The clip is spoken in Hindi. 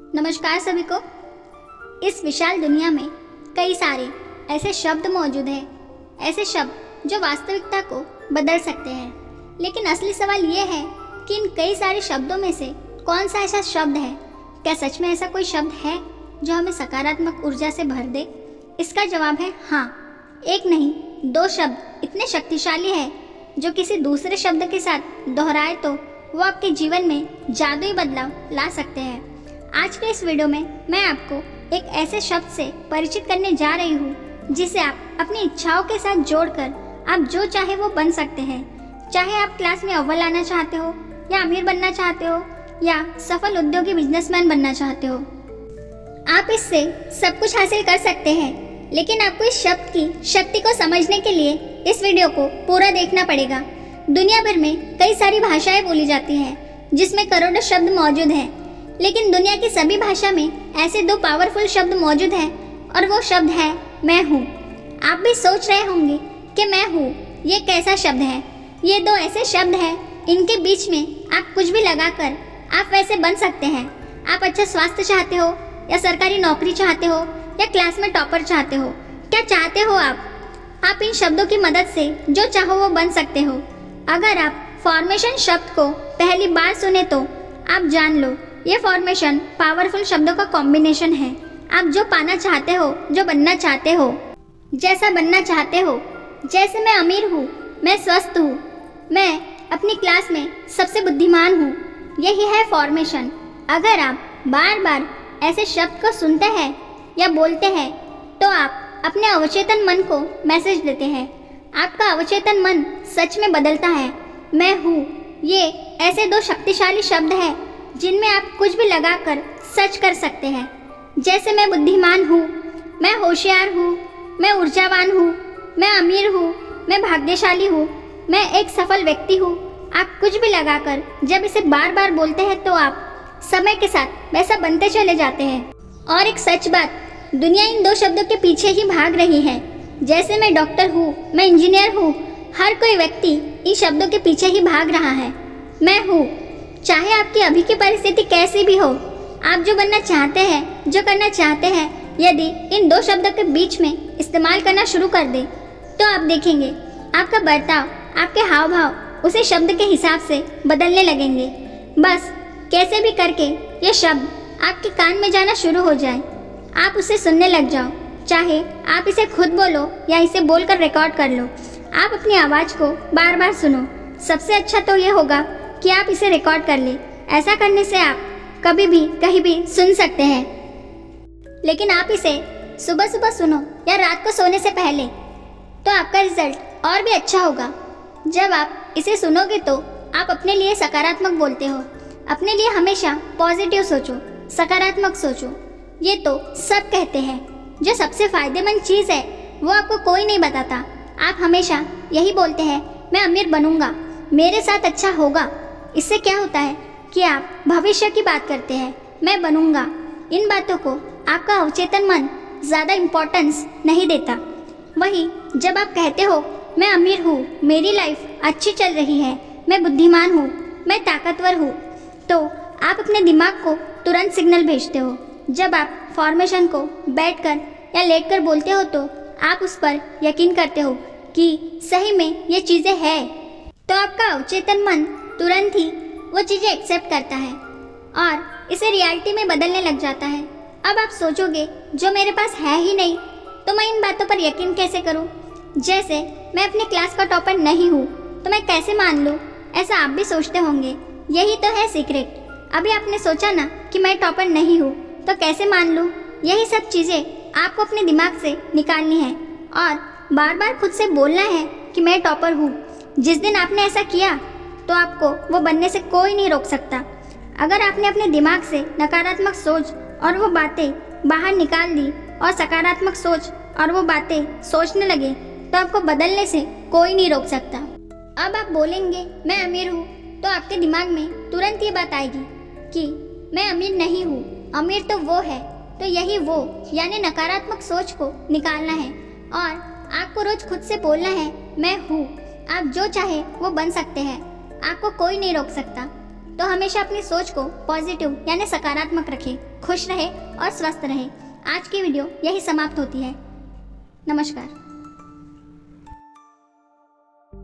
नमस्कार सभी को। इस विशाल दुनिया में कई सारे ऐसे शब्द मौजूद हैं, ऐसे शब्द जो वास्तविकता को बदल सकते हैं। लेकिन असली सवाल ये है कि इन कई सारे शब्दों में से कौन सा ऐसा शब्द है, क्या सच में ऐसा कोई शब्द है जो हमें सकारात्मक ऊर्जा से भर दे? इसका जवाब है हाँ। एक नहीं, दो शब्द इतने शक्तिशाली है जो किसी दूसरे शब्द के साथ दोहराए तो वो आपके जीवन में जादुई बदलाव ला सकते हैं। आज के इस वीडियो में मैं आपको एक ऐसे शब्द से परिचित करने जा रही हूँ जिसे आप अपनी इच्छाओं के साथ जोड़कर आप जो चाहे वो बन सकते हैं। चाहे आप क्लास में अव्वल आना चाहते हो, या अमीर बनना चाहते हो, या सफल उद्योगी बिजनेसमैन बनना चाहते हो, आप इससे सब कुछ हासिल कर सकते हैं। लेकिन आपको इस शब्द की शक्ति को समझने के लिए इस वीडियो को पूरा देखना पड़ेगा। दुनिया भर में कई सारी भाषाएं बोली जाती हैं जिसमें करोड़ों शब्द मौजूद हैं, लेकिन दुनिया की सभी भाषा में ऐसे दो पावरफुल शब्द मौजूद हैं और वो शब्द है मैं हूँ। आप भी सोच रहे होंगे कि मैं हूँ ये कैसा शब्द है। ये दो ऐसे शब्द हैं, इनके बीच में आप कुछ भी लगाकर आप वैसे बन सकते हैं। आप अच्छा स्वास्थ्य चाहते हो, या सरकारी नौकरी चाहते हो, या क्लास में टॉपर चाहते हो, क्या चाहते हो आप इन शब्दों की मदद से जो चाहो वो बन सकते हो। अगर आप फॉर्मेशन शब्द को पहली बार सुने तो आप जान लो ये फॉर्मेशन पावरफुल शब्दों का कॉम्बिनेशन है। आप जो पाना चाहते हो, जो बनना चाहते हो, जैसा बनना चाहते हो, जैसे मैं अमीर हूँ, मैं स्वस्थ हूँ, मैं अपनी क्लास में सबसे बुद्धिमान हूँ, यही है फॉर्मेशन। अगर आप बार बार ऐसे शब्द को सुनते हैं या बोलते हैं तो आप अपने अवचेतन मन को मैसेज देते हैं। आपका अवचेतन मन सच में बदलता है। मैं हूँ ये ऐसे दो शक्तिशाली शब्द हैं जिनमें आप कुछ भी लगाकर सच कर सकते हैं। जैसे मैं बुद्धिमान हूँ, मैं होशियार हूँ, मैं ऊर्जावान हूँ, मैं अमीर हूँ, मैं भाग्यशाली हूँ, मैं एक सफल व्यक्ति हूँ। आप कुछ भी लगाकर जब इसे बार बार बोलते हैं तो आप समय के साथ वैसा बनते चले जाते हैं। और एक सच बात, दुनिया इन दो शब्दों के पीछे ही भाग रही है। जैसे मैं डॉक्टर हूँ, मैं इंजीनियर हूँ, हर कोई व्यक्ति इन शब्दों के पीछे ही भाग रहा है। मैं हूँ। चाहे आपकी अभी की परिस्थिति कैसी भी हो, आप जो बनना चाहते हैं, जो करना चाहते हैं, यदि इन दो शब्दों के बीच में इस्तेमाल करना शुरू कर दे तो आप देखेंगे आपका बर्ताव, आपके हाव भाव उसी शब्द के हिसाब से बदलने लगेंगे। बस कैसे भी करके ये शब्द आपके कान में जाना शुरू हो जाए, आप उसे सुनने लग जाओ। चाहे आप इसे खुद बोलो या इसे बोलकर रिकॉर्ड कर लो, आप अपनी आवाज़ को बार बार सुनो। सबसे अच्छा तो ये होगा कि आप इसे रिकॉर्ड कर ले। ऐसा करने से आप कभी भी कहीं भी सुन सकते हैं। लेकिन आप इसे सुबह सुबह सुनो या रात को सोने से पहले, तो आपका रिजल्ट और भी अच्छा होगा। जब आप इसे सुनोगे तो आप अपने लिए सकारात्मक बोलते हो। अपने लिए हमेशा पॉजिटिव सोचो, सकारात्मक सोचो। ये तो सब कहते हैं, जो सबसे फायदेमंद चीज़ है वो आपको कोई नहीं बताता। आप हमेशा यही बोलते हैं मैं अमीर बनूंगा, मेरे साथ अच्छा होगा। इससे क्या होता है कि आप भविष्य की बात करते हैं, मैं बनूंगा। इन बातों को आपका अवचेतन मन ज़्यादा इम्पोर्टेंस नहीं देता। वहीं जब आप कहते हो मैं अमीर हूँ, मेरी लाइफ अच्छी चल रही है, मैं बुद्धिमान हूँ, मैं ताकतवर हूँ, तो आप अपने दिमाग को तुरंत सिग्नल भेजते हो। जब आप फॉर्मेशन को बैठकर या लेटकर बोलते हो तो आप उस पर यकीन करते हो कि सही में ये चीज़ें हैं, तो आपका अवचेतन मन तुरंत ही वो चीज़ें एक्सेप्ट करता है और इसे रियलिटी में बदलने लग जाता है। अब आप सोचोगे जो मेरे पास है ही नहीं तो मैं इन बातों पर यकीन कैसे करूं? जैसे मैं अपनी क्लास का टॉपर नहीं हूं तो मैं कैसे मान लूं? ऐसा आप भी सोचते होंगे। यही तो है सीक्रेट। अभी आपने सोचा ना कि मैं टॉपर नहीं हूं तो कैसे मान लूं? यही सब चीज़ें आपको अपने दिमाग से निकालनी है और बार बार खुद से बोलना है कि मैं टॉपर हूँ। जिस दिन आपने ऐसा किया तो आपको वो बनने से कोई नहीं रोक सकता। अगर आपने अपने दिमाग से नकारात्मक सोच और वो बातें बाहर निकाल दी और सकारात्मक सोच और वो बातें सोचने लगे तो आपको बदलने से कोई नहीं रोक सकता। अब आप बोलेंगे मैं अमीर हूँ तो आपके दिमाग में तुरंत ये बात आएगी कि मैं अमीर नहीं हूँ, अमीर तो वो है। तो यही वो यानी नकारात्मक सोच को निकालना है और आपको रोज खुद से बोलना है मैं हूँ। आप जो चाहे वो बन सकते हैं, आपको कोई नहीं रोक सकता। तो हमेशा अपनी सोच को पॉजिटिव यानी सकारात्मक रखें, खुश रहे और स्वस्थ रहे। आज की वीडियो यही समाप्त होती है। नमस्कार।